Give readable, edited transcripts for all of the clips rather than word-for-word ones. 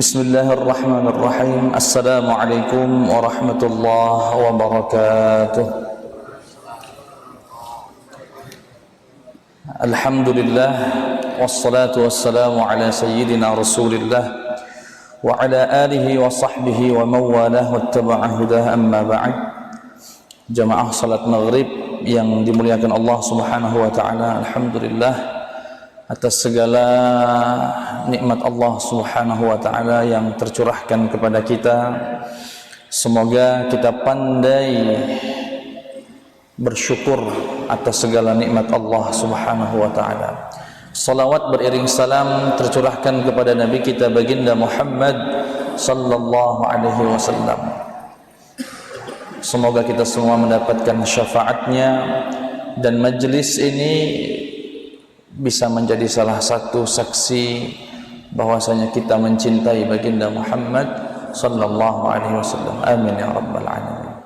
Bismillahirrahmanirrahim. Assalamualaikum warahmatullahi wabarakatuh. Alhamdulillah, wassalatu wassalamu ala sayyidina Rasulillah wa ala alihi wa sahbihi wa mawalah wattaba'a hudah, amma ba'd. Jamaah salat maghrib yang dimuliakan Allah Subhanahu wa taala, alhamdulillah atas segala nikmat Allah Subhanahu wa taala yang tercurahkan kepada kita. Semoga kita pandai bersyukur atas segala nikmat Allah Subhanahu wa taala. Salawat beriring salam tercurahkan kepada Nabi kita baginda Muhammad sallallahu alaihi wasallam. Semoga kita semua mendapatkan syafaatnya dan majlis ini bisa menjadi salah satu saksi bahwasanya kita mencintai baginda Muhammad sallallahu alaihi wasallam. Amin ya rabbal alamin.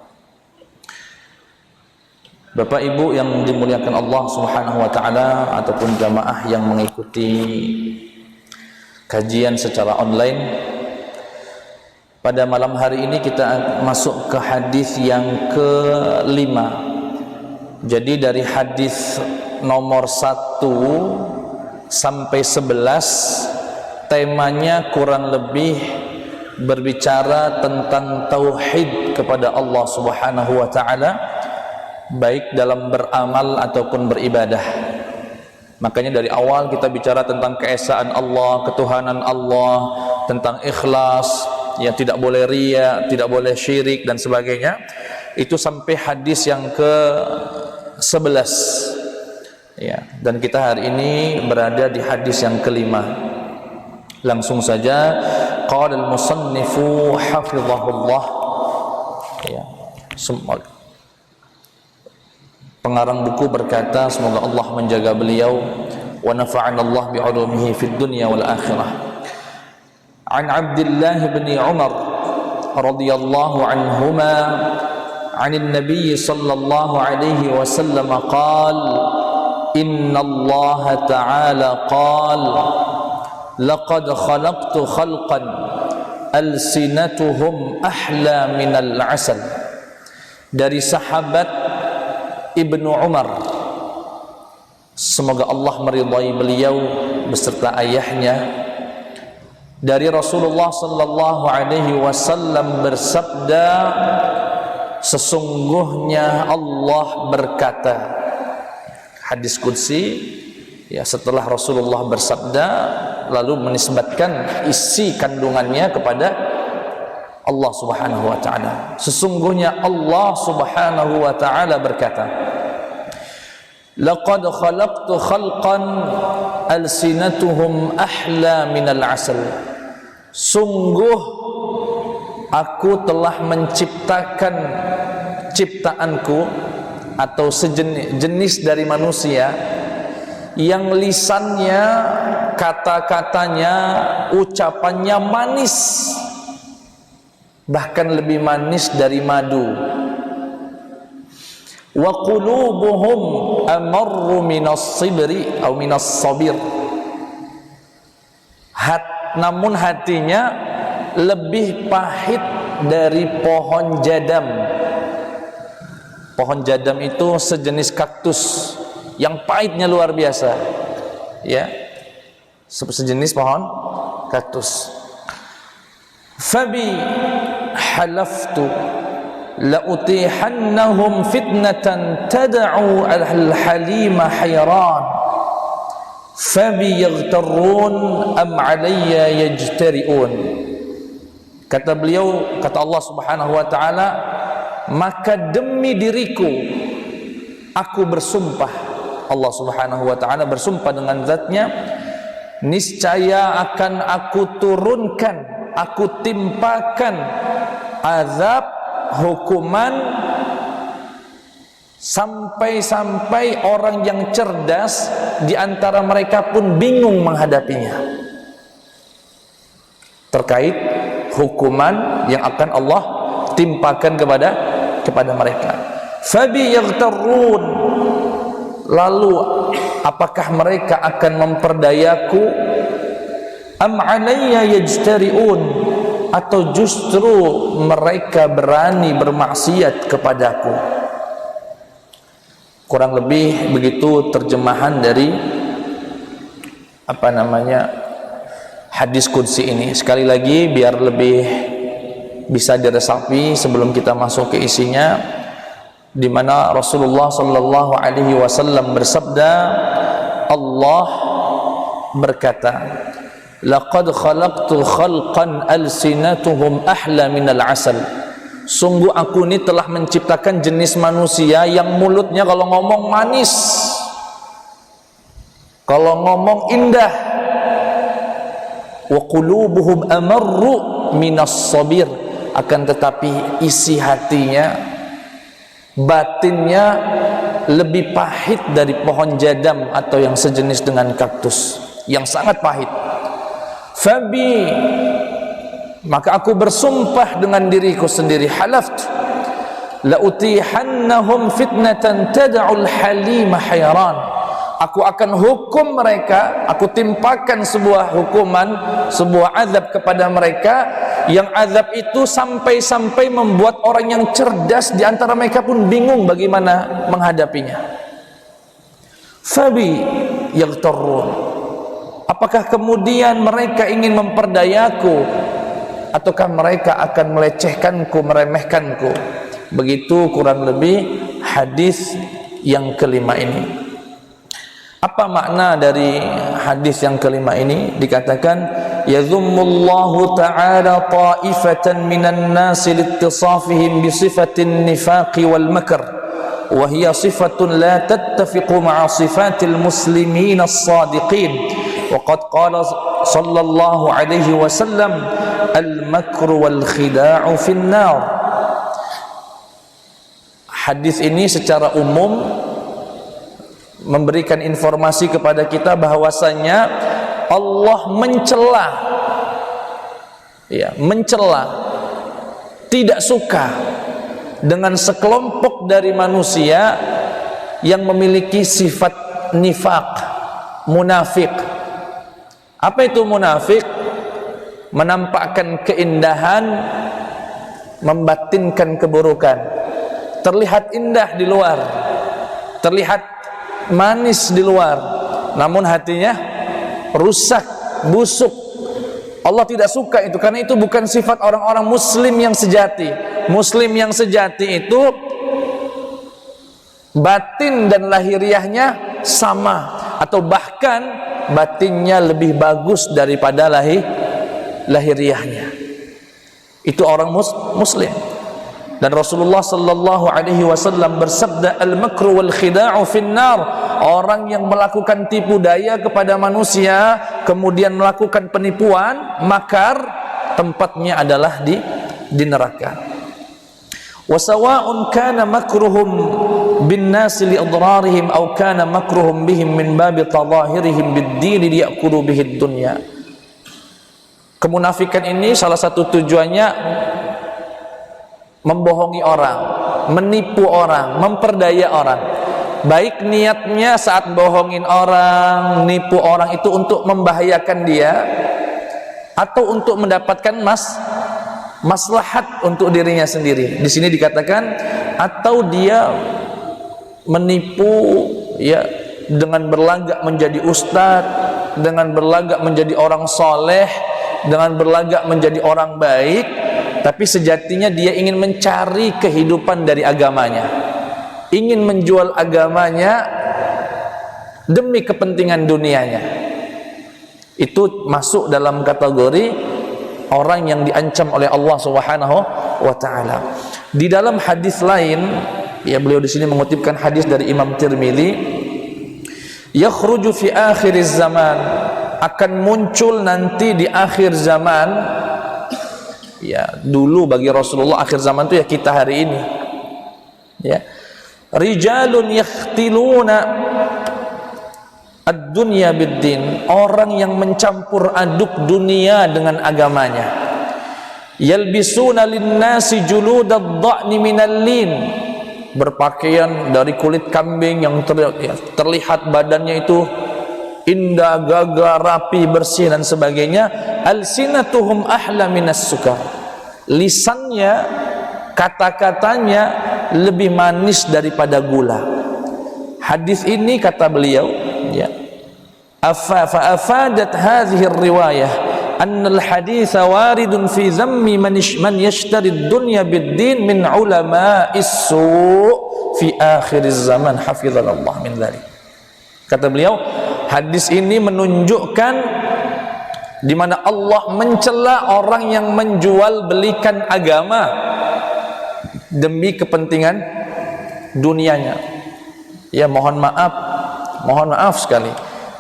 Bapak Ibu yang dimuliakan Allah Subhanahu wa taala ataupun jamaah yang mengikuti kajian secara online, pada malam hari ini kita masuk ke hadis yang ke-5. Jadi dari hadis nomor 1 sampai 11 temanya kurang lebih berbicara tentang tauhid kepada Allah Subhanahu wa taala, baik dalam beramal ataupun beribadah. Makanya dari awal kita bicara tentang keesaan Allah, ketuhanan Allah, tentang ikhlas, ya tidak boleh riya, tidak boleh syirik dan sebagainya. Itu sampai hadis yang ke-11. Ya, dan kita hari ini berada di hadis yang ke-5. Langsung saja, qala al-musannifu hafizahullah. Ya, pengarang buku berkata, semoga Allah menjaga beliau, wa nafa'ana Allah bi'ulumihi fid dunya wal akhirah. An Abdullah bin Umar radhiyallahu anhuma 'anil nabiy sallallahu alaihi wasallam qala إن الله تعالى قال لقد خلقت خلقا ألسنتهم أحلى من العسل. Dari sahabat Ibnu Umar, semoga Allah meridai beliau beserta ayahnya, dari Rasulullah sallallahu alaihi wasallam bersabda, sesungguhnya Allah berkata. Hadis qudsi, ya, setelah Rasulullah bersabda lalu menisbatkan isi kandungannya kepada Allah Subhanahu wa taala. Sesungguhnya Allah Subhanahu wa taala berkata, laqad khalaqtu khalqan alsinatuhum ahla minal asal. Sungguh aku telah menciptakan ciptaanku atau sejenis dari manusia yang lisannya, kata-katanya, ucapannya manis, bahkan lebih manis dari madu. Wa qulubuhum amarru minas sibri atau minas sabir. Namun hatinya lebih pahit dari pohon jadam. Pohon jadam itu sejenis kaktus yang pahitnya luar biasa, ya, sejenis pohon kaktus. Fabi halaftu la utihannahum fitnatan tad'u al-halima hayran fabi yaghtarun am alayya yajtari'un. Kata beliau, kata Allah Subhanahu wa taala, maka demi diriku aku bersumpah, Allah Subhanahu wa taala bersumpah dengan zatnya, niscaya akan aku turunkan, aku timpakan azab, hukuman, sampai-sampai orang yang cerdas di antara mereka pun bingung menghadapinya, terkait hukuman yang akan Allah timpakan kepada mereka. Fabi yaghtarun, lalu apakah mereka akan memperdayaku am alayya yajtari'un, atau justru mereka berani bermaksiat kepadaku. Kurang lebih begitu terjemahan dari hadis qudsi ini. Sekali lagi biar lebih bisa diresapi sebelum kita masuk ke isinya, di mana Rasulullah sallallahu alaihi wasallam bersabda, Allah berkata, laqad khalaqtu khalqan alsinatuhum ahla minal asal. Sungguh aku ini telah menciptakan jenis manusia yang mulutnya kalau ngomong manis, kalau ngomong indah, wa qulubuhum amarru minas sabir, akan tetapi isi hatinya, batinnya lebih pahit dari pohon jadam atau yang sejenis dengan kaktus, yang sangat pahit. Fabi, maka aku bersumpah dengan diriku sendiri, halaftu la utihannahum fitnatan tad'ul halima hayran, aku akan hukum mereka, aku timpakan sebuah hukuman, sebuah azab kepada mereka, yang azab itu sampai-sampai membuat orang yang cerdas di antara mereka pun bingung bagaimana menghadapinya. Fabi yaghtarrun, apakah kemudian mereka ingin memperdayaku, ataukah mereka akan melecehkanku, meremehkanku? Begitu kurang lebih hadis yang kelima ini. Apa makna dari hadis yang kelima ini? Dikatakan, yadhummullahu ta'ala ta'ifatan minan nasi liittisafihim bi sifatin nifaqi wal makr, wa hiya sifatun la tattafiqu ma'a sifatil muslimin as-sadiqin. Wa qad qala sallallahu alaihi wasallam, al-makru wal khida'u fin nar. Hadis ini secara umum memberikan informasi kepada kita bahwasanya Allah mencela, tidak suka dengan sekelompok dari manusia yang memiliki sifat nifaq, munafik. Apa itu munafik? Menampakkan keindahan, membatinkan keburukan. Terlihat indah di luar, terlihat manis di luar, namun hatinya rusak, busuk. Allah tidak suka itu, karena itu bukan sifat orang-orang muslim yang sejati. Muslim yang sejati itu batin dan lahiriahnya sama, atau bahkan batinnya lebih bagus daripada lahiriahnya. Itu orang muslim. Dan Rasulullah sallallahu alaihi wasallam bersabda, al-makru wal khida'u finnar, orang yang melakukan tipu daya kepada manusia kemudian melakukan penipuan, makar, tempatnya adalah di neraka. Wa sawa'un kana makruhum bin nas li idrarihim aw kana makruhum bihim min babi tadahirihim bid-din liyakulu bihi dunya. Kemunafikan ini salah satu tujuannya membohongi orang, menipu orang, memperdaya orang. Baik niatnya saat bohongin orang, nipu orang itu untuk membahayakan dia, atau untuk mendapatkan maslahat untuk dirinya sendiri. Di sini dikatakan, atau dia menipu dengan berlagak menjadi ustadz, dengan berlagak menjadi orang soleh, dengan berlagak menjadi orang baik, tapi sejatinya dia ingin mencari kehidupan dari agamanya, ingin menjual agamanya demi kepentingan dunianya. Itu masuk dalam kategori orang yang diancam oleh Allah Subhanahu wa taala. Di dalam hadis lain, beliau di sini mengutipkan hadis dari Imam Tirmidzi, yakhruju fi akhiriz zaman, akan muncul nanti di akhir zaman. Dulu bagi Rasulullah akhir zaman itu kita hari ini. Rijalun yakhtiluna ad-dunya bid-din, orang yang mencampur aduk dunia dengan agamanya. Yalbisuna lin-nasi juludad dha'ni minal lin, berpakaian dari kulit kambing yang terlihat badannya itu indah, gagah, rapi, bersih dan sebagainya. Alsinatuhum ahla minas sukar. Lisannya, kata-katanya lebih manis daripada gula. Hadis ini kata beliau, ya, fa afadat hadhihi riwayah anna al-hadits waridun fi dhammi man yashtari ad-dunya bid-din min ulama'is su' fi akhir zaman hafizallahu min dzalik. Kata beliau, hadis ini menunjukkan di mana Allah mencela orang yang menjual belikan agama demi kepentingan dunianya. Ya, mohon maaf sekali.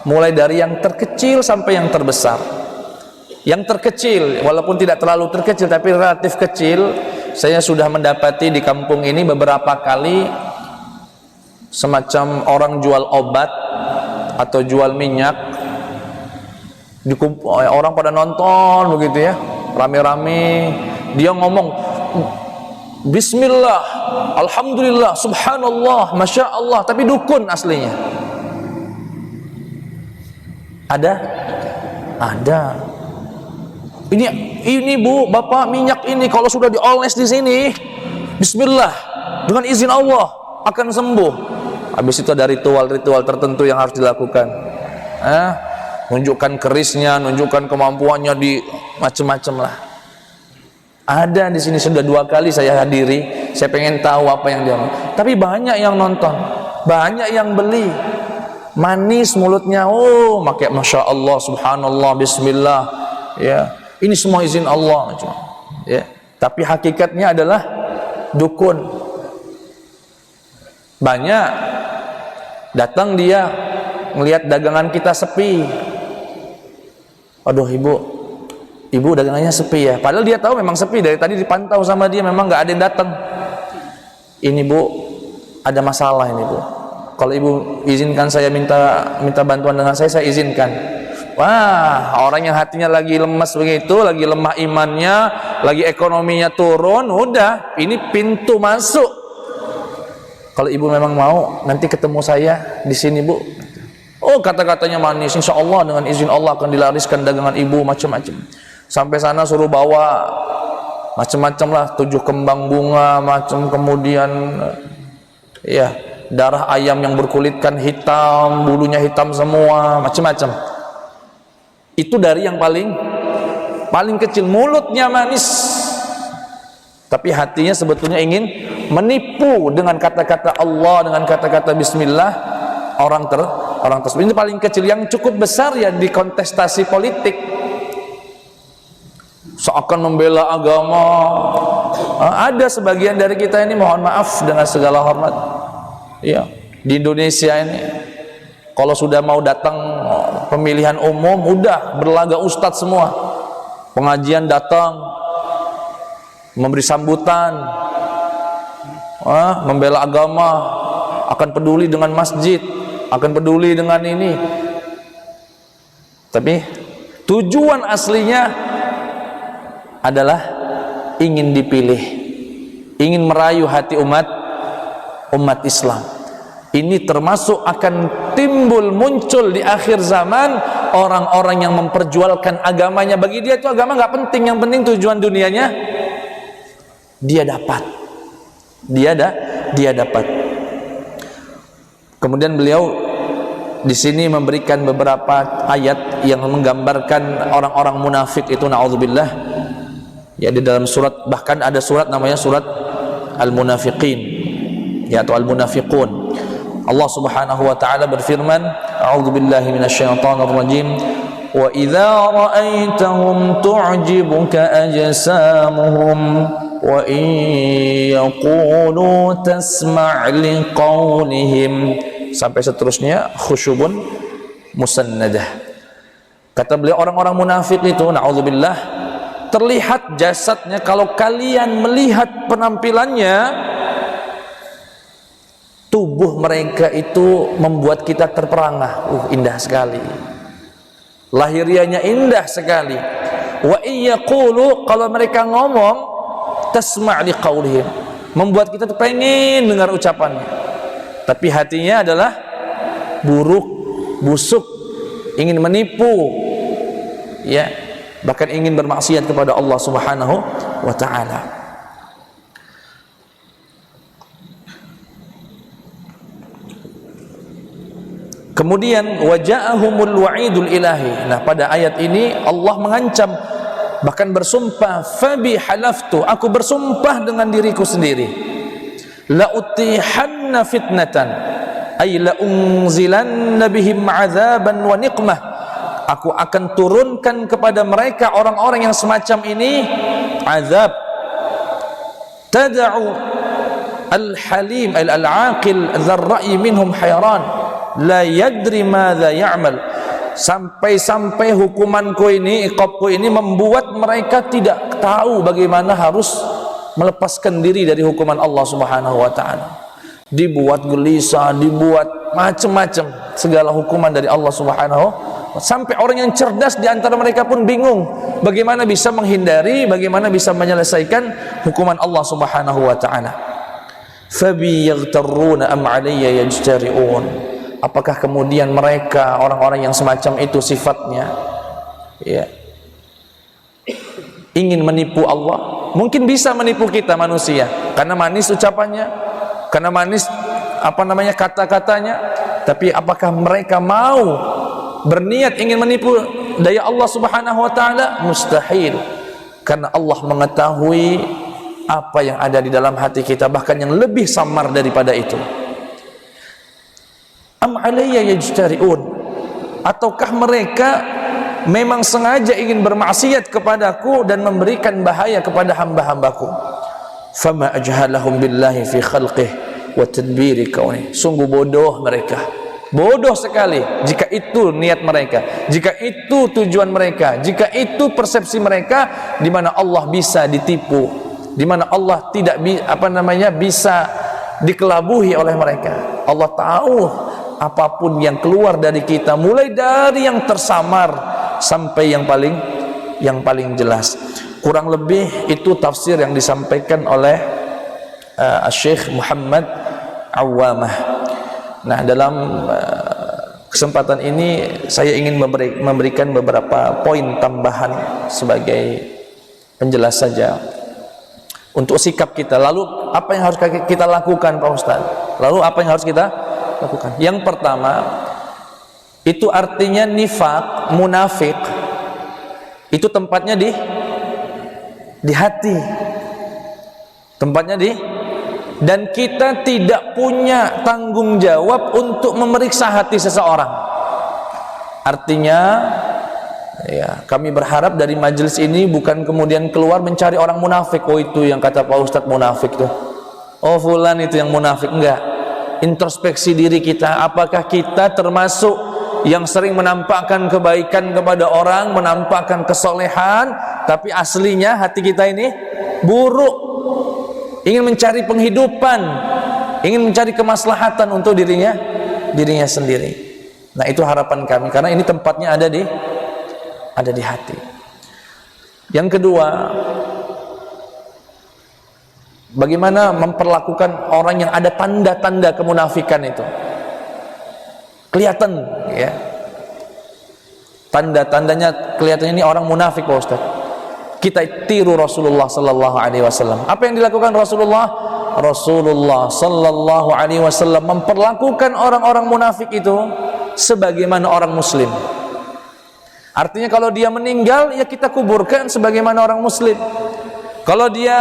Mulai dari yang terkecil sampai yang terbesar. Yang terkecil, walaupun tidak terlalu terkecil tapi relatif kecil, saya sudah mendapati di kampung ini beberapa kali semacam orang jual obat atau jual minyak, orang pada nonton begitu ya, rame-rame, dia ngomong Bismillah, Alhamdulillah, Subhanallah, Masya Allah, tapi dukun aslinya. Ada. Ini bu, bapak, minyak ini kalau sudah dioles di sini, Bismillah, dengan izin Allah akan sembuh. Habis itu ada ritual-ritual tertentu yang harus dilakukan. Nunjukkan kerisnya, nunjukkan kemampuannya di macam-macam lah. Ada di sini, sudah 2 kali saya hadiri. Saya pengen tahu apa yang dia ngomong. Tapi banyak yang nonton, banyak yang beli. Manis mulutnya, pakai Masya Allah, Subhanallah, Bismillah, ya. Ini semua izin Allah, ya. Tapi hakikatnya adalah dukun. Banyak datang dia ngelihat dagangan kita sepi. Aduh ibu dagangannya sepi ya. Padahal dia tahu memang sepi, dari tadi dipantau sama dia, memang nggak ada yang datang. Ini bu, ada masalah ini bu. Kalau ibu izinkan saya minta bantuan dengan saya izinkan. Wah, orang yang hatinya lagi lemas begitu, lagi lemah imannya, lagi ekonominya turun, udah, ini pintu masuk. Kalau ibu memang mau, nanti ketemu saya di sini bu. Kata-katanya manis, insya Allah dengan izin Allah akan dilariskan dagangan ibu, macam-macam. Sampai sana suruh bawa macam-macam lah, 7 kembang bunga, macam, kemudian ya darah ayam yang berkulitkan hitam, bulunya hitam semua, macam-macam. Itu dari yang paling kecil, mulutnya manis, tapi hatinya sebetulnya ingin menipu dengan kata-kata Allah, dengan kata-kata Bismillah orang tersebut. Ini paling kecil. Yang cukup besar ya di kontestasi politik, seakan membela agama. Ada sebagian dari kita ini, mohon maaf dengan segala hormat, ya, di Indonesia ini kalau sudah mau datang pemilihan umum, udah berlaga ustadz semua, pengajian datang, memberi sambutan, membela agama, akan peduli dengan masjid, akan peduli dengan ini. Tapi tujuan aslinya adalah ingin dipilih, ingin merayu hati umat Islam. Ini termasuk akan muncul di akhir zaman orang-orang yang memperjualkan agamanya. Bagi dia itu agama nggak penting, yang penting tujuan dunianya dia dapat. Dia dapat. Kemudian beliau di sini memberikan beberapa ayat yang menggambarkan orang-orang munafik itu, naudzubillah. Ya, di dalam surat, bahkan ada surat namanya surat Al-Munafiqin, ya, atau Al-Munafiqun. Allah Subhanahu wa taala berfirman, a'udzubillahi minasyaitonir rajim, wa idza ra'aitahum tu'jibuka ajsamuhum wa in yaqulu tasma' liqaulihim, sampai seterusnya, khusyubun musannadah. Kata beliau, orang-orang munafik itu, na'udzubillah, terlihat jasadnya, kalau kalian melihat penampilannya, tubuh mereka itu membuat kita terperangah. Indah sekali, lahirianya indah sekali. Wa iyaqulu, kalau mereka ngomong, tasma' liqaulihim, membuat kita pengen dengar ucapannya, tapi hatinya adalah buruk, busuk, ingin menipu, ya, bahkan ingin bermaksiat kepada Allah Subhanahu wa taala. Kemudian waja'ahumul wa'idul ilahi. Nah, pada ayat ini Allah mengancam, bahkan bersumpah, fabi halaftu, aku bersumpah dengan diriku sendiri, la utihanna fitnatan ay la unzilanna bihim azaban wa niqmah, aku akan turunkan kepada mereka orang-orang yang semacam ini azab. Tad'u al-halim al-aqil dzar-ra'yi minhum hayran la yadri madza ya'mal, sampai-sampai hukumanku ini, iqabku ini membuat mereka tidak tahu bagaimana harus melepaskan diri dari hukuman Allah Subhanahu wa taala. Dibuat gelisah, dibuat macam-macam segala hukuman dari Allah Subhanahu, sampai orang yang cerdas di antara mereka pun bingung bagaimana bisa menghindari, bagaimana bisa menyelesaikan hukuman Allah Subhanahu wa taala. Fabi yaghtarruna am alayya yajtari'un, apakah kemudian mereka orang-orang yang semacam itu sifatnya, ya, ingin menipu Allah? Mungkin bisa menipu kita manusia karena manis ucapannya, karena manis kata-katanya, tapi apakah mereka mau berniat ingin menipu daya Allah Subhanahu wa taala? Mustahil, karena Allah mengetahui apa yang ada di dalam hati kita, bahkan yang lebih samar daripada itu. Am alayya yajtari'un, ataukah mereka memang sengaja ingin bermaksiat kepadaku dan memberikan bahaya kepada hamba-hambaku? Fama ajhalahum billahi fi khalqih wa tadbiri kauni, sungguh bodoh mereka, bodoh sekali jika itu niat mereka, jika itu tujuan mereka, jika itu persepsi mereka, di mana Allah bisa ditipu, di mana Allah tidak bisa dikelabuhi oleh mereka. Allah tahu apapun yang keluar dari kita, mulai dari yang tersamar sampai yang paling jelas. Kurang lebih itu tafsir yang disampaikan oleh Syekh Muhammad Awwamah. Nah, dalam kesempatan ini saya ingin memberikan beberapa poin tambahan sebagai penjelas saja untuk sikap kita. Lalu apa yang harus kita lakukan, Pak Ustaz? Lalu apa yang harus kita lakukan? Yang pertama, itu artinya nifaq, munafik, itu tempatnya di hati, tempatnya dan kita tidak punya tanggung jawab untuk memeriksa hati seseorang. Artinya, ya, kami berharap dari majelis ini bukan kemudian keluar mencari orang munafik. Oh, itu yang kata Pak Ustadz munafik tuh, oh fulan itu yang munafik. Enggak. Introspeksi diri kita, apakah kita termasuk yang sering menampakkan kebaikan kepada orang, menampakkan kesolehan, tapi aslinya hati kita ini buruk, ingin mencari penghidupan, ingin mencari kemaslahatan untuk dirinya sendiri. Nah, itu harapan kami, karena ini tempatnya ada di hati. Yang kedua, bagaimana memperlakukan orang yang ada tanda-tanda kemunafikan itu? Kelihatan, ya. Tanda-tandanya kelihatannya ini orang munafik, Pak Ustaz. Kita tiru Rasulullah sallallahu alaihi wasallam. Apa yang dilakukan Rasulullah? Rasulullah sallallahu alaihi wasallam memperlakukan orang-orang munafik itu sebagaimana orang muslim. Artinya kalau dia meninggal, ya kita kuburkan sebagaimana orang muslim. Kalau dia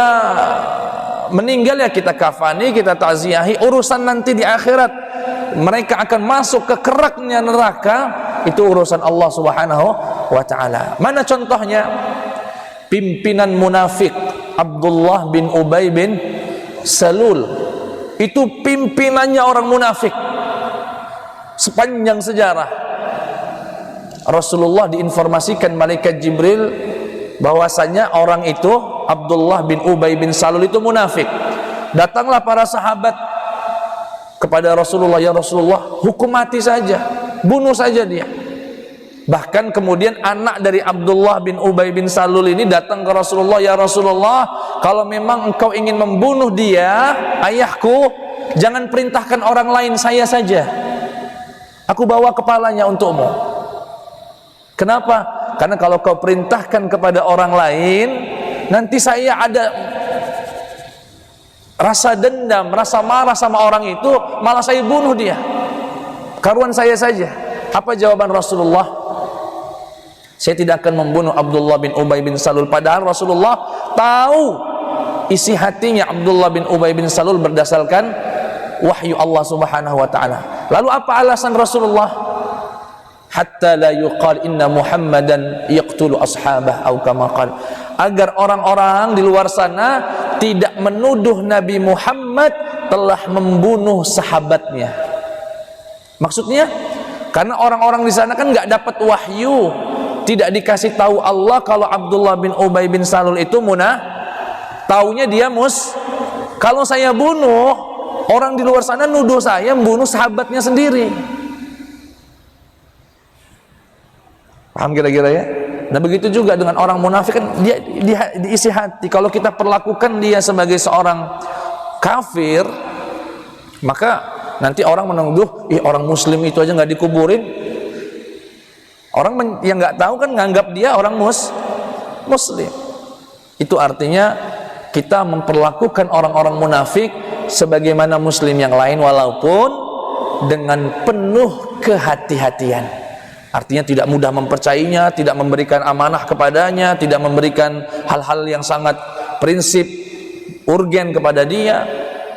meninggal, ya kita kafani, kita takziahi. Urusan nanti di akhirat, mereka akan masuk ke keraknya neraka, itu urusan Allah Subhanahu wa taala. Mana contohnya? Pimpinan munafik Abdullah bin Ubay bin Salul, itu pimpinannya orang munafik sepanjang sejarah. Rasulullah diinformasikan malaikat Jibril bahwasanya orang itu, Abdullah bin Ubay bin Salul itu munafik. Datanglah para sahabat kepada Rasulullah, ya Rasulullah, hukum mati saja, bunuh saja dia. Bahkan kemudian anak dari Abdullah bin Ubay bin Salul ini datang ke Rasulullah, ya Rasulullah, kalau memang engkau ingin membunuh dia, ayahku, jangan perintahkan orang lain, saya saja, aku bawa kepalanya untukmu. Kenapa? Karena kalau kau perintahkan kepada orang lain, nanti saya ada rasa dendam, rasa marah sama orang itu, malah saya bunuh dia. Karuan saya saja. Apa jawaban Rasulullah? Saya tidak akan membunuh Abdullah bin Ubay bin Salul. Padahal Rasulullah tahu isi hatinya Abdullah bin Ubay bin Salul berdasarkan wahyu Allah Subhanahu wa taala. Lalu apa alasan Rasulullah? Hatta la yuqal inna Muhammadan yaqtulu ashabah atau kama qala. Agar orang-orang di luar sana tidak menuduh Nabi Muhammad telah membunuh sahabatnya. Maksudnya karena orang-orang di sana kan nggak dapat wahyu, tidak dikasih tahu Allah kalau Abdullah bin Ubay bin Salul itu taunya dia kalau saya bunuh, orang di luar sana nuduh saya membunuh sahabatnya sendiri. Paham kira-kira ya? Nah begitu juga dengan orang munafik, kan dia diisi hati. Kalau kita perlakukan dia sebagai seorang kafir, maka nanti orang menuduh, orang muslim itu aja nggak dikuburin. Orang yang nggak tahu kan nganggap dia orang muslim. Itu artinya kita memperlakukan orang-orang munafik sebagaimana muslim yang lain, walaupun dengan penuh kehati-hatian. Artinya tidak mudah mempercayainya, tidak memberikan amanah kepadanya, tidak memberikan hal-hal yang sangat prinsip urgen kepada dia,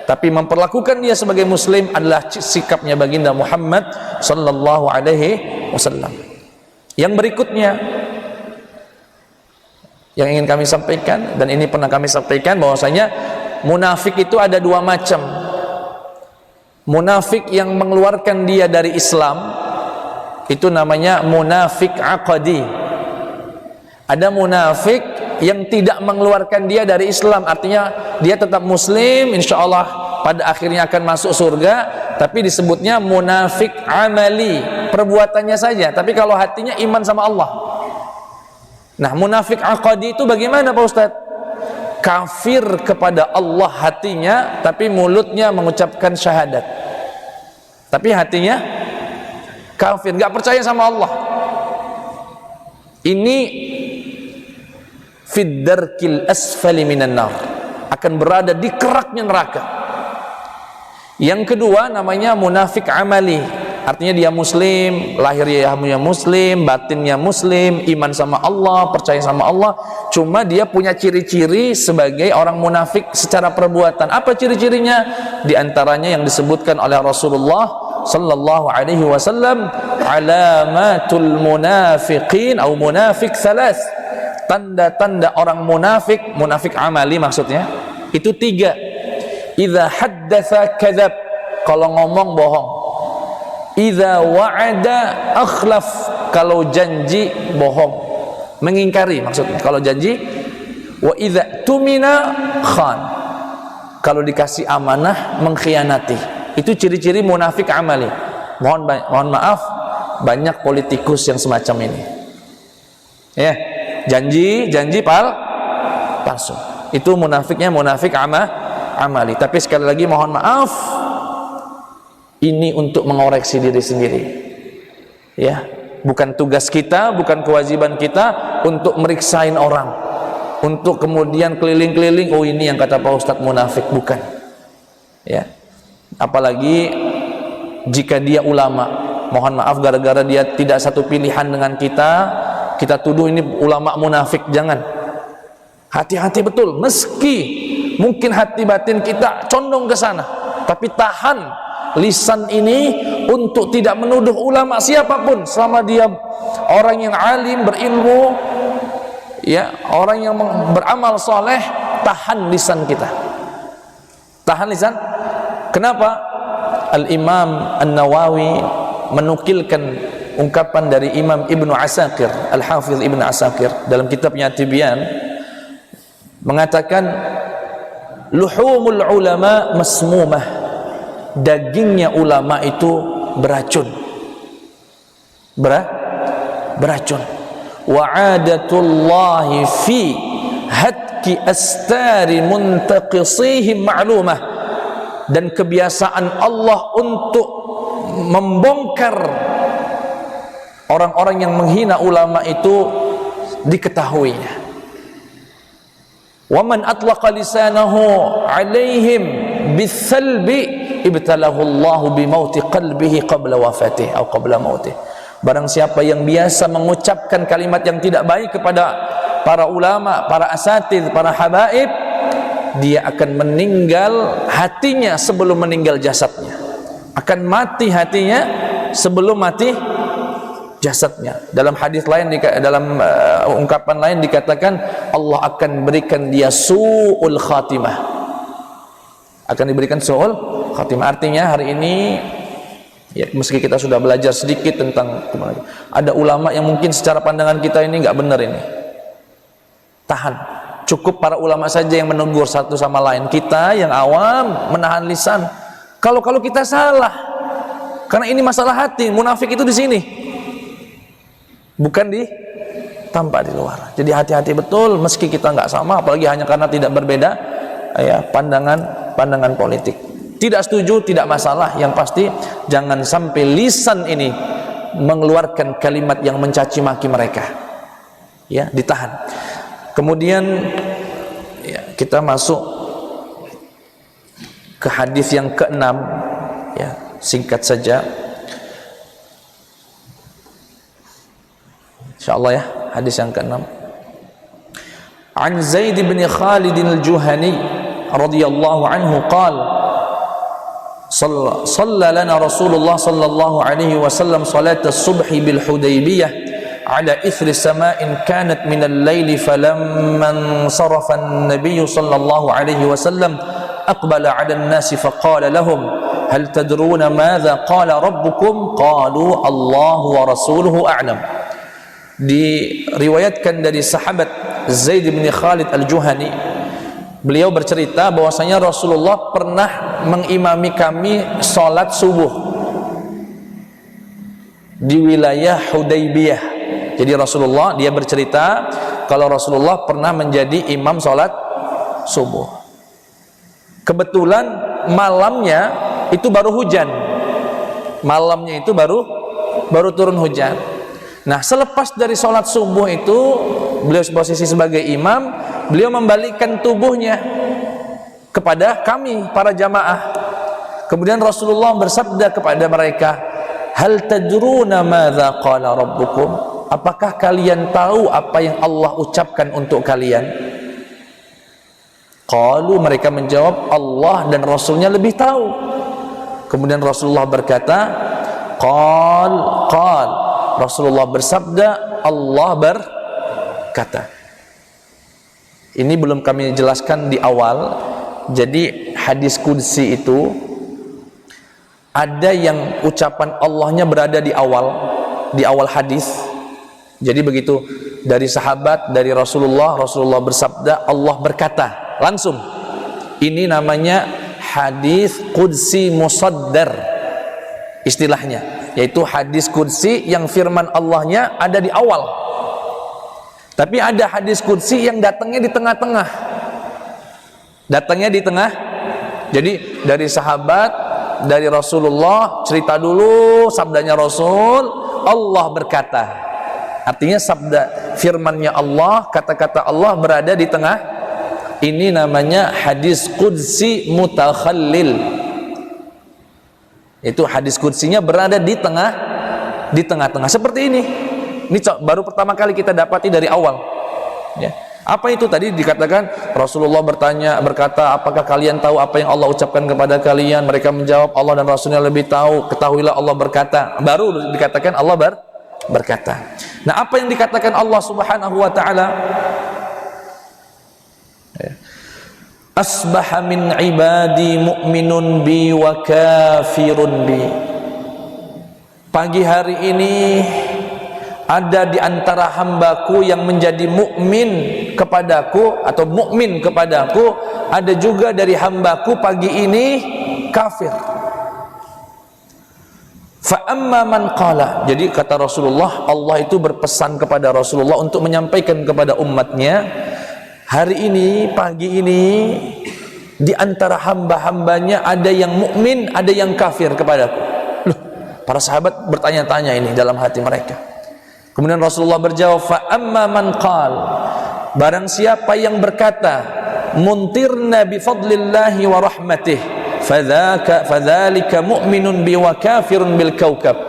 tapi memperlakukan dia sebagai muslim adalah sikapnya baginda Muhammad sallallahu alaihi wasallam. Yang berikutnya yang ingin kami sampaikan, dan ini pernah kami sampaikan, bahwasanya munafik itu ada dua macam. Munafik yang mengeluarkan dia dari Islam, itu namanya munafik aqadi. Ada munafik yang tidak mengeluarkan dia dari Islam, artinya dia tetap muslim, insya Allah pada akhirnya akan masuk surga, tapi disebutnya munafik amali, perbuatannya saja, tapi kalau hatinya iman sama Allah. Nah munafik aqadi itu bagaimana Pak Ustadz? Kafir kepada Allah hatinya, tapi mulutnya mengucapkan syahadat, tapi hatinya kafir, gak percaya sama Allah. Ini fid darkil asfali minan nar, akan berada di keraknya neraka. Yang kedua namanya munafik amali, artinya dia muslim, lahirnya muslim, batinnya muslim, iman sama Allah, percaya sama Allah, cuma dia punya ciri-ciri sebagai orang munafik secara perbuatan. Apa ciri-cirinya? Di antaranya yang disebutkan oleh Rasulullah sallallahu alaihi wasallam, alamatul munafiqin atau munafik salas. Tanda-tanda orang munafik, munafik amali maksudnya, itu tiga. Idza haddatsa kadzab, kalau ngomong bohong. Idza wa'ada akhlaf, kalau janji bohong, mengingkari maksudnya kalau janji. Wa idza tumina khan, kalau dikasih amanah mengkhianati. Itu ciri-ciri munafik amali. Mohon maaf, banyak politikus yang semacam ini. Ya, janji palsu. Itu munafiknya munafik amali. Tapi sekali lagi mohon maaf, ini untuk mengoreksi diri sendiri. Ya, bukan tugas kita, bukan kewajiban kita untuk meriksain orang, untuk kemudian keliling-keliling, oh ini yang kata Pak Ustadz munafik, bukan. Ya. Apalagi jika dia ulama, mohon maaf, gara-gara dia tidak satu pilihan dengan kita tuduh ini ulama munafik. Jangan, hati-hati betul. Meski mungkin hati batin kita condong ke sana, tapi tahan lisan ini untuk tidak menuduh ulama siapapun, selama dia orang yang alim, berilmu, ya, orang yang beramal soleh. Tahan lisan kita, tahan lisan. Kenapa? Al-Imam An-Nawawi menukilkan ungkapan dari Imam Ibnu Asakir, Al-Hafidh Ibnu Asakir, dalam kitabnya Tibyan, mengatakan luhumul ulama masmumah, dagingnya ulama itu beracun. Beracun. Wa'adatullahi fi hatki astari muntaqisihim ma'lumah, dan kebiasaan Allah untuk membongkar orang-orang yang menghina ulama itu diketahuinya. Wa man atlaqa lisanahu 'alaihim bis-salbi ibtalahu Allahu bimauti qalbihi qabla wafatih atau qabla mautih. Barang siapa yang biasa mengucapkan kalimat yang tidak baik kepada para ulama, para asatidz, para habaib, dia akan meninggal hatinya sebelum meninggal jasadnya. Akan mati hatinya sebelum mati jasadnya. Dalam hadis lain, dalam ungkapan lain dikatakan Allah akan berikan dia su'ul khatimah. Akan diberikan su'ul khatimah. Artinya hari ini ya, meski kita sudah belajar sedikit tentang ada ulama yang mungkin secara pandangan kita ini nggak benar ini. Tahan. Cukup para ulama saja yang menegur satu sama lain. Kita yang awam menahan lisan. Kalau kita salah, karena ini masalah hati. Munafik itu di sini, bukan tampak di luar. Jadi hati-hati betul, meski kita nggak sama, apalagi hanya karena tidak berbeda ya pandangan politik. Tidak setuju, tidak masalah. Yang pasti jangan sampai lisan ini mengeluarkan kalimat yang mencaci maki mereka. Ya, ditahan. Kemudian ya, kita masuk ke hadis yang ke-6 ya, singkat saja insyaallah ya, hadis yang ke-6. An Zaid bin Khalid al-Juhani radhiyallahu anhu qala صلى لنا رسول الله صلى الله عليه وسلم صلاة الصبح بالحديبية على إثر سماء كانت من الليل فلما انصرف النبي صلى الله عليه وسلم أقبل على الناس فقال لهم هل تدرون ماذا قال ربكم قالوا الله ورسوله أعلم. Diriwayatkan dari sahabat Zaid bin Khalid al-Juhani, beliau bercerita bahwasanya Rasulullah pernah mengimami kami salat subuh di wilayah Hudaybiyah. Jadi Rasulullah, dia bercerita kalau Rasulullah pernah menjadi imam salat subuh. Kebetulan malamnya itu baru hujan. Malamnya itu baru turun hujan. Nah, selepas dari salat subuh itu, beliau posisi sebagai imam, beliau membalikkan tubuhnya kepada kami para jamaah. Kemudian Rasulullah bersabda kepada mereka, "Hal tadruna madza qala rabbukum?" Apakah kalian tahu apa yang Allah ucapkan untuk kalian? Qalu, mereka menjawab, Allah dan Rasulnya lebih tahu. Kemudian Rasulullah berkata, qal Rasulullah bersabda, Allah berkata. Ini belum kami jelaskan di awal. Jadi hadis qudsi itu ada yang ucapan Allahnya berada di awal hadis. Jadi begitu dari sahabat, dari Rasulullah bersabda, Allah berkata langsung. Ini namanya hadis qudsi musaddar istilahnya, yaitu hadis qudsi yang firman Allahnya ada di awal. Tapi ada hadis qudsi yang datangnya di tengah-tengah. Jadi dari sahabat, dari Rasulullah cerita dulu sabdanya Rasul, Allah berkata. Artinya sabda firmannya Allah, kata-kata Allah berada di tengah. Ini namanya hadis qudsi mutakhallil. Itu hadis qudsinya berada di tengah-tengah seperti ini. Ini baru pertama kali kita dapati dari awal ya. Apa itu tadi dikatakan Rasulullah berkata, apakah kalian tahu apa yang Allah ucapkan kepada kalian? Mereka menjawab, Allah dan Rasulnya lebih tahu. Ketahuilah Allah berkata. Baru dikatakan Allah berkata. Nah, apa yang dikatakan Allah subhanahu wa ta'ala? Asbaha min ibadi mu'minun bi wa kafirun bi. Pagi hari ini ada di antara hambaku yang menjadi mukmin kepadaku atau mukmin kepadaku, ada juga dari hambaku pagi ini kafir. Fa amma man qala, jadi kata Rasulullah, Allah itu berpesan kepada Rasulullah untuk menyampaikan kepada umatnya, hari ini, pagi ini, di antara hamba-hambanya ada yang mukmin, ada yang kafir kepadaku. Loh, para sahabat bertanya-tanya ini dalam hati mereka. Kemudian Rasulullah berjawab, fa amma man qal, barang siapa yang berkata, muntirna bi fadlillahi wa rahmatih, fadzalika mu'minun bi wa kafirun bil kaukab.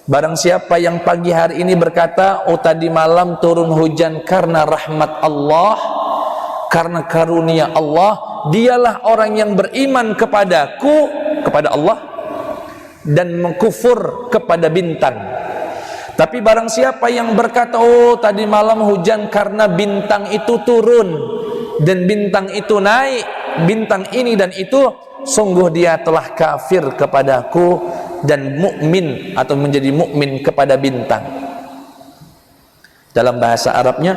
Barang siapa yang pagi hari ini berkata, oh tadi malam turun hujan karena rahmat Allah, karena karunia Allah, dialah orang yang beriman kepadaku, kepada Allah, dan mengkufur kepada bintang. Tapi barang siapa yang berkata, oh tadi malam hujan karena bintang itu turun dan bintang itu naik, bintang ini dan itu, sungguh dia telah kafir kepadaku dan mukmin atau menjadi mukmin kepada bintang. Dalam bahasa Arabnya,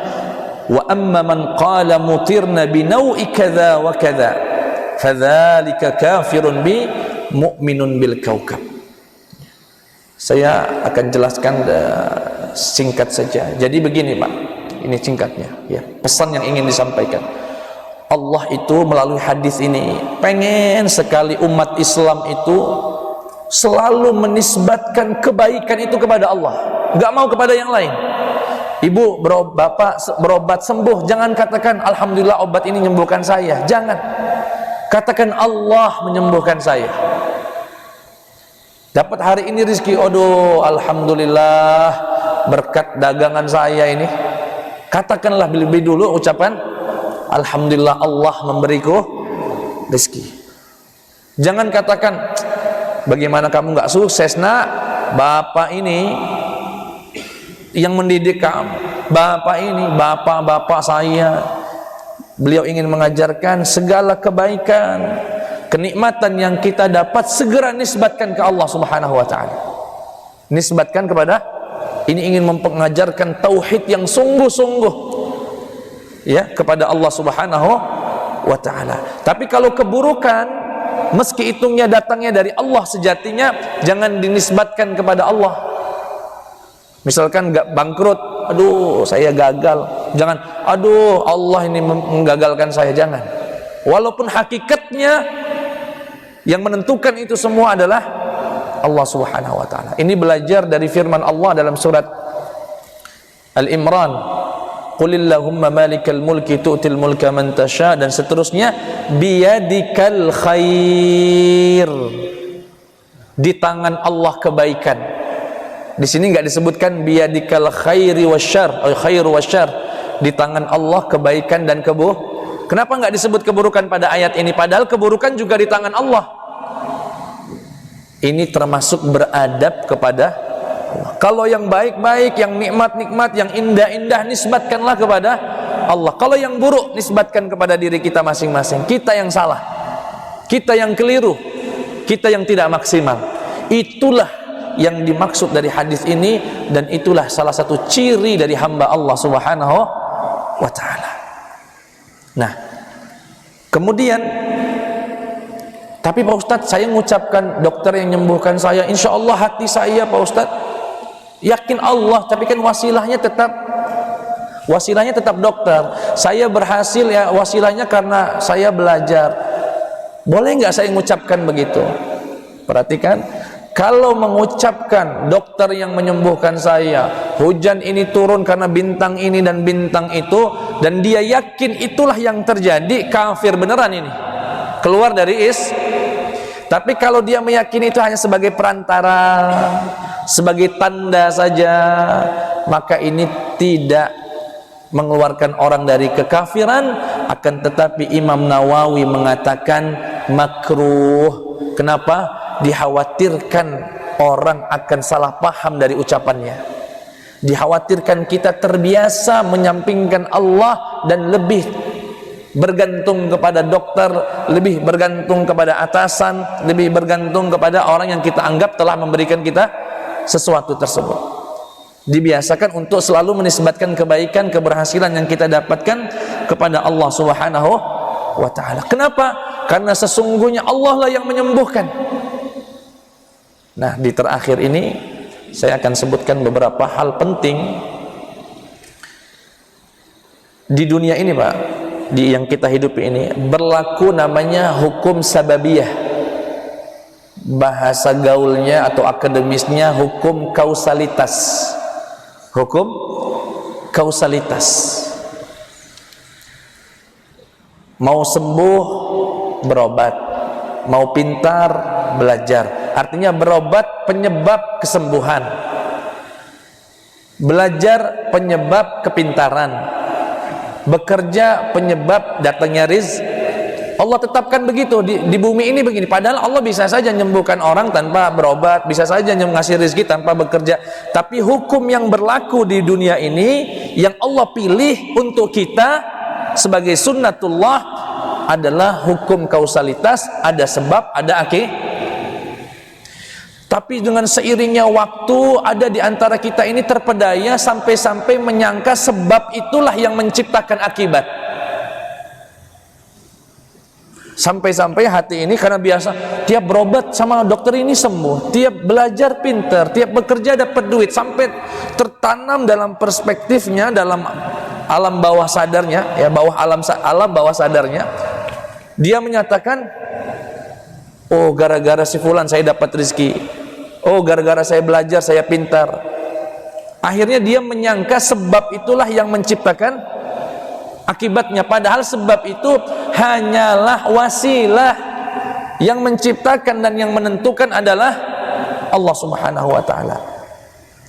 wa amma man qala mutirna bi nau'i kadza wa kadza fadzalika kafirun bi mu'minun bil kaukab. Saya akan jelaskan singkat saja. Jadi begini Pak, ini singkatnya ya, pesan yang ingin disampaikan. Allah itu melalui hadis ini pengen sekali umat Islam itu selalu menisbatkan kebaikan itu kepada Allah, nggak mau kepada yang lain. Ibu, bapak berobat sembuh, jangan katakan alhamdulillah obat ini menyembuhkan saya, jangan. Katakan Allah menyembuhkan saya. Dapat hari ini rezeki, aduh alhamdulillah berkat dagangan saya ini. Katakanlah lebih dulu ucapan alhamdulillah Allah memberiku rezeki. Jangan katakan bagaimana kamu nggak sukses nak, bapak ini yang mendidik kamu, bapak ini, bapak saya, beliau ingin mengajarkan segala kebaikan, kenikmatan yang kita dapat segera nisbatkan ke Allah Subhanahu wa ta'ala. Nisbatkan kepada, ini ingin mengajarkan tauhid yang sungguh-sungguh ya kepada Allah Subhanahu wa ta'ala. Tapi kalau keburukan, meski hitungnya datangnya dari Allah sejatinya, jangan dinisbatkan kepada Allah. Misalkan nggak bangkrut, aduh saya gagal, jangan, aduh Allah ini menggagalkan saya, jangan. Walaupun hakikatnya yang menentukan itu semua adalah Allah Subhanahu wa ta'ala. Ini belajar dari firman Allah dalam surat Al-Imran, qulillahumma malikal mulki tu'til mulka man tasha, dan seterusnya, biyadikal khair, di tangan Allah kebaikan. Di sini enggak disebutkan biyadikal khairi wasyarr atau khairu wasyarr, di tangan Allah kebaikan dan Kenapa enggak disebut keburukan pada ayat ini, padahal keburukan juga di tangan Allah? Ini termasuk beradab kepada Allah. Kalau yang baik-baik, yang nikmat-nikmat, yang indah-indah, nisbatkanlah kepada Allah. Kalau yang buruk, nisbatkan kepada diri kita masing-masing. Kita yang salah, kita yang keliru, kita yang tidak maksimal. Itulah yang dimaksud dari hadis ini, dan itulah salah satu ciri dari hamba Allah Subhanahu wa ta'ala. Nah, kemudian, tapi Pak Ustadz, saya mengucapkan dokter yang menyembuhkan saya, insya Allah hati saya Pak Ustadz yakin Allah, tapi kan wasilahnya tetap dokter. Saya berhasil ya, wasilahnya karena saya belajar. Boleh nggak saya mengucapkan begitu? Perhatikan, kalau mengucapkan dokter yang menyembuhkan saya, hujan ini turun karena bintang ini dan bintang itu, dan dia yakin itulah yang terjadi, kafir beneran ini, keluar dari Tapi kalau dia meyakini itu hanya sebagai perantara, sebagai tanda saja, maka ini tidak mengeluarkan orang dari kekafiran. Akan tetapi Imam Nawawi mengatakan makruh. Kenapa? Dikhawatirkan orang akan salah paham dari ucapannya. Dikhawatirkan kita terbiasa menyampingkan Allah dan lebih bergantung kepada dokter, lebih bergantung kepada atasan, lebih bergantung kepada orang yang kita anggap telah memberikan kita sesuatu tersebut. Dibiasakan untuk selalu menisbatkan kebaikan, keberhasilan yang kita dapatkan kepada Allah Subhanahu wa ta'ala. Kenapa? Karena sesungguhnya Allah lah yang menyembuhkan. Nah, di terakhir ini saya akan sebutkan beberapa hal penting di dunia ini Pak, di yang kita hidupi ini berlaku namanya hukum sababiyah. Bahasa gaulnya atau akademisnya hukum kausalitas. Hukum kausalitas. Mau sembuh berobat, mau pintar belajar. Artinya berobat penyebab kesembuhan, belajar penyebab kepintaran, bekerja penyebab datangnya rizki. Allah tetapkan begitu di bumi ini begini. Padahal Allah bisa saja menyembuhkan orang tanpa berobat, bisa saja ngasih rezeki tanpa bekerja. Tapi hukum yang berlaku di dunia ini, yang Allah pilih untuk kita sebagai sunnatullah adalah hukum kausalitas. Ada sebab, ada akibat. Tapi dengan seiringnya waktu, ada di antara kita ini terpedaya sampai-sampai menyangka sebab itulah yang menciptakan akibat. Sampai-sampai hati ini karena biasa tiap berobat sama dokter ini sembuh, tiap belajar pinter, tiap bekerja dapat duit, sampai tertanam dalam perspektifnya, dalam alam bawah sadarnya, ya alam bawah sadarnya, dia menyatakan, oh gara-gara si fulan saya dapat rezeki, oh gara-gara saya belajar saya pintar. Akhirnya dia menyangka sebab itulah yang menciptakan akibatnya, padahal sebab itu hanyalah wasilah. Yang menciptakan dan yang menentukan adalah Allah Subhanahu wa ta'ala.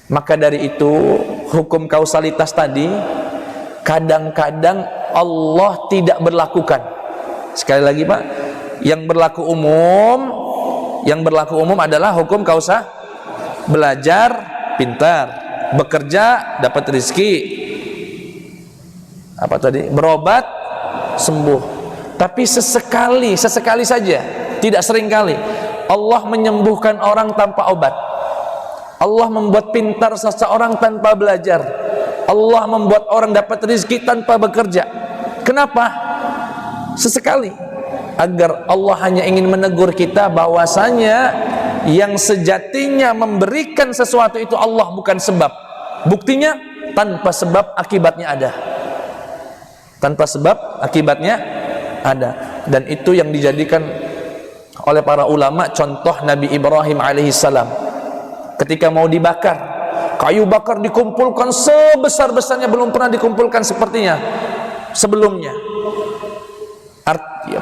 Maka dari itu hukum kausalitas tadi kadang-kadang Allah tidak berlakukan. Sekali lagi Pak, yang berlaku umum adalah hukum kausa. Belajar pintar, bekerja dapat rezeki, apa tadi, berobat sembuh. Tapi sesekali saja, tidak seringkali Allah menyembuhkan orang tanpa obat. Allah membuat pintar seseorang tanpa belajar. Allah membuat orang dapat rezeki tanpa bekerja. Kenapa? Sesekali, agar Allah hanya ingin menegur kita bahwasanya yang sejatinya memberikan sesuatu itu Allah, bukan sebab. Buktinya tanpa sebab akibatnya ada. Tanpa sebab akibatnya ada. Dan itu yang dijadikan oleh para ulama contoh Nabi Ibrahim alaihissalam. Ketika mau dibakar, kayu bakar dikumpulkan sebesar-besarnya, belum pernah dikumpulkan sepertinya sebelumnya.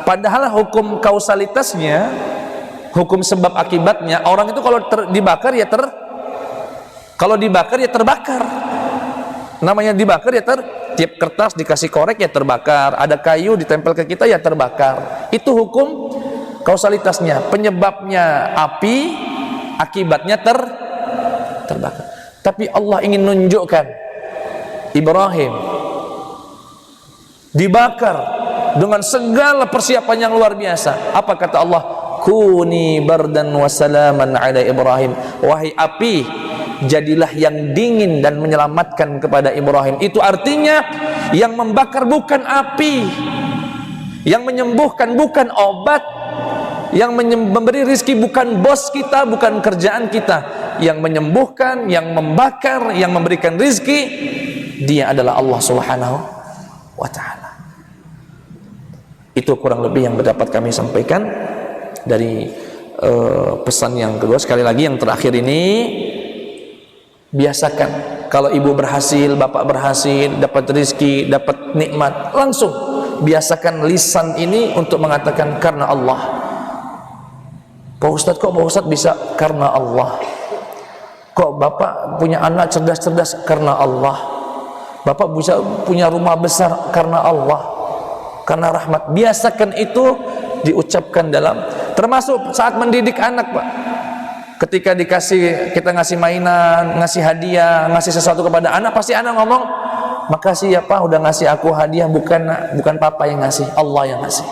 Padahal hukum kausalitasnya, hukum sebab akibatnya, orang itu kalau dibakar ya terbakar. Namanya dibakar ya tiap kertas dikasih korek ya terbakar, ada kayu ditempel ke kita ya terbakar. Itu hukum kausalitasnya. Penyebabnya api, akibatnya terbakar. Tapi Allah ingin menunjukkan Ibrahim dibakar dengan segala persiapan yang luar biasa. Apa kata Allah? Kuni bardan wa salaman ala Ibrahim. Wahai api, jadilah yang dingin dan menyelamatkan kepada Ibrahim. Itu artinya yang membakar bukan api, yang menyembuhkan bukan obat, yang memberi rezeki bukan bos kita, bukan kerjaan kita. Yang menyembuhkan, yang membakar, yang memberikan rezeki, Dia adalah Allah Subhanahu wa ta'ala. Itu kurang lebih yang dapat kami sampaikan dari pesan yang kedua. Sekali lagi yang terakhir ini, biasakan kalau ibu berhasil, bapak berhasil, dapat rezeki, dapat nikmat, langsung biasakan lisan ini untuk mengatakan karena Allah. Pak Ustadz, kok Pak Ustadz bisa? Karena Allah. Kok bapak punya anak cerdas-cerdas? Karena Allah. Bapak bisa punya rumah besar? Karena Allah, karena rahmat. Biasakan itu diucapkan dalam, termasuk saat mendidik anak Pak. Ketika kita ngasih mainan, ngasih hadiah, ngasih sesuatu kepada anak, pasti anak ngomong, makasih ya Pak udah ngasih aku hadiah, bukan Papa yang ngasih, Allah yang ngasih.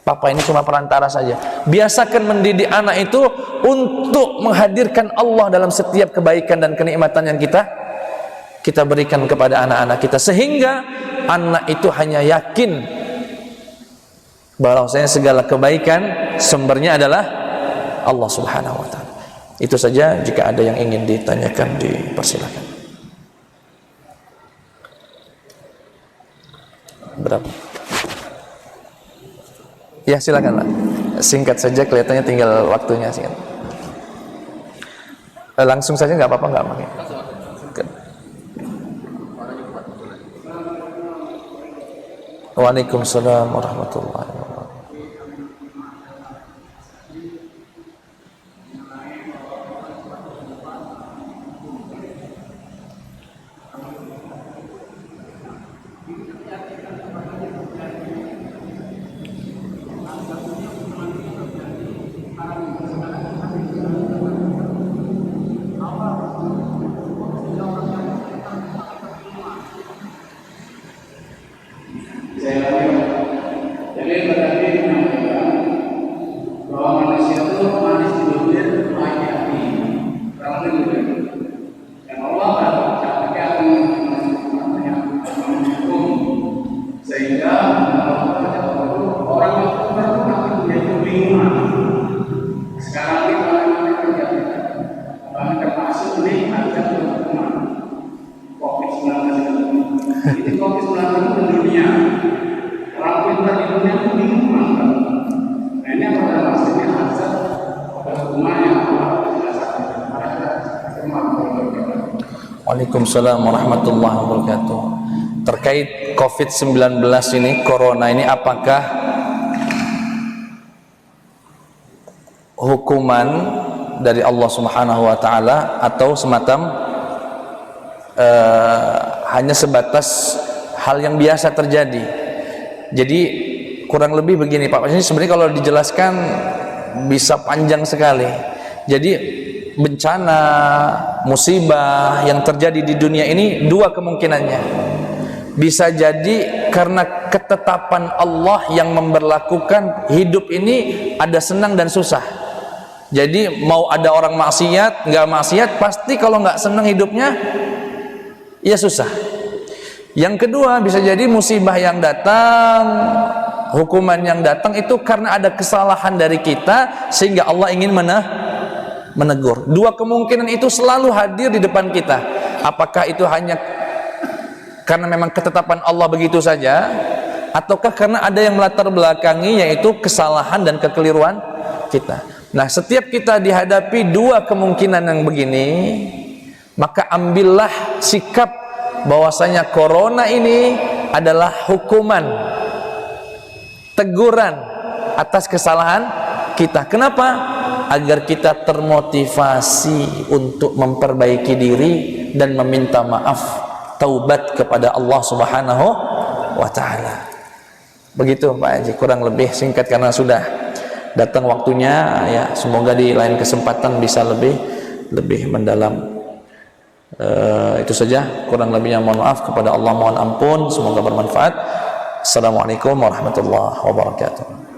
Papa ini cuma perantara saja. Biasakan mendidik anak itu untuk menghadirkan Allah dalam setiap kebaikan dan kenikmatan yang kita berikan kepada anak-anak kita, sehingga anak itu hanya yakin bahwasanya segala kebaikan sumbernya adalah Allah Subhanahu wa ta'ala. Itu saja, jika ada yang ingin ditanyakan dipersilakan. Berapa? Ya silakanlah. Singkat saja, kelihatannya tinggal waktunya singkat. Langsung saja nggak apa-apa, nggak pakai. Waalaikumsalam warahmatullahi wabarakatuh. Jadi tadi menyampaikan bahwa manusia itu manis di bibir, pahit di hati. Kurang lebih dan Allah akan menghukum sehingga orang yang akan menjadi kebingungan. Sekarang ini bagaimana terjadi? Bahkan termasuk ini ada hukuman COVID-19 ini. COVID-19 di dunia. Orang pintar di dunia itu bingung banget. Nah ini adalah maksudnya azab hukuman yang Allah jelaskan. Waalaikumsalam warahmatullahi wabarakatuh. Terkait COVID-19 ini, corona ini, apakah hukuman dari Allah Subhanahu wa taala atau semacam hanya sebatas hal yang biasa terjadi? Jadi kurang lebih begini Pak, ini sebenarnya kalau dijelaskan bisa panjang sekali. Jadi bencana, musibah yang terjadi di dunia ini dua kemungkinannya. Bisa jadi karena ketetapan Allah yang memberlakukan hidup ini ada senang dan susah. Jadi mau ada orang maksiat, nggak maksiat, pasti kalau nggak senang hidupnya, ya susah. Yang kedua, bisa jadi musibah yang datang, hukuman yang datang itu karena ada kesalahan dari kita sehingga Allah ingin menegur. Dua kemungkinan itu selalu hadir di depan kita. Apakah itu hanya karena memang ketetapan Allah begitu saja, ataukah karena ada yang melatar belakangi, yaitu kesalahan dan kekeliruan kita. Nah, setiap kita dihadapi dua kemungkinan yang begini, maka ambillah sikap bahwasanya corona ini adalah hukuman, teguran atas kesalahan kita. Kenapa? Agar kita termotivasi untuk memperbaiki diri dan meminta maaf, taubat kepada Allah Subhanahu wa taala. Begitu Pak Haji, kurang lebih singkat karena sudah datang waktunya ya. Semoga di lain kesempatan bisa lebih mendalam. Itu saja, kurang lebihnya mohon maaf, kepada Allah mohon ampun, semoga bermanfaat. Assalamualaikum warahmatullahi wabarakatuh.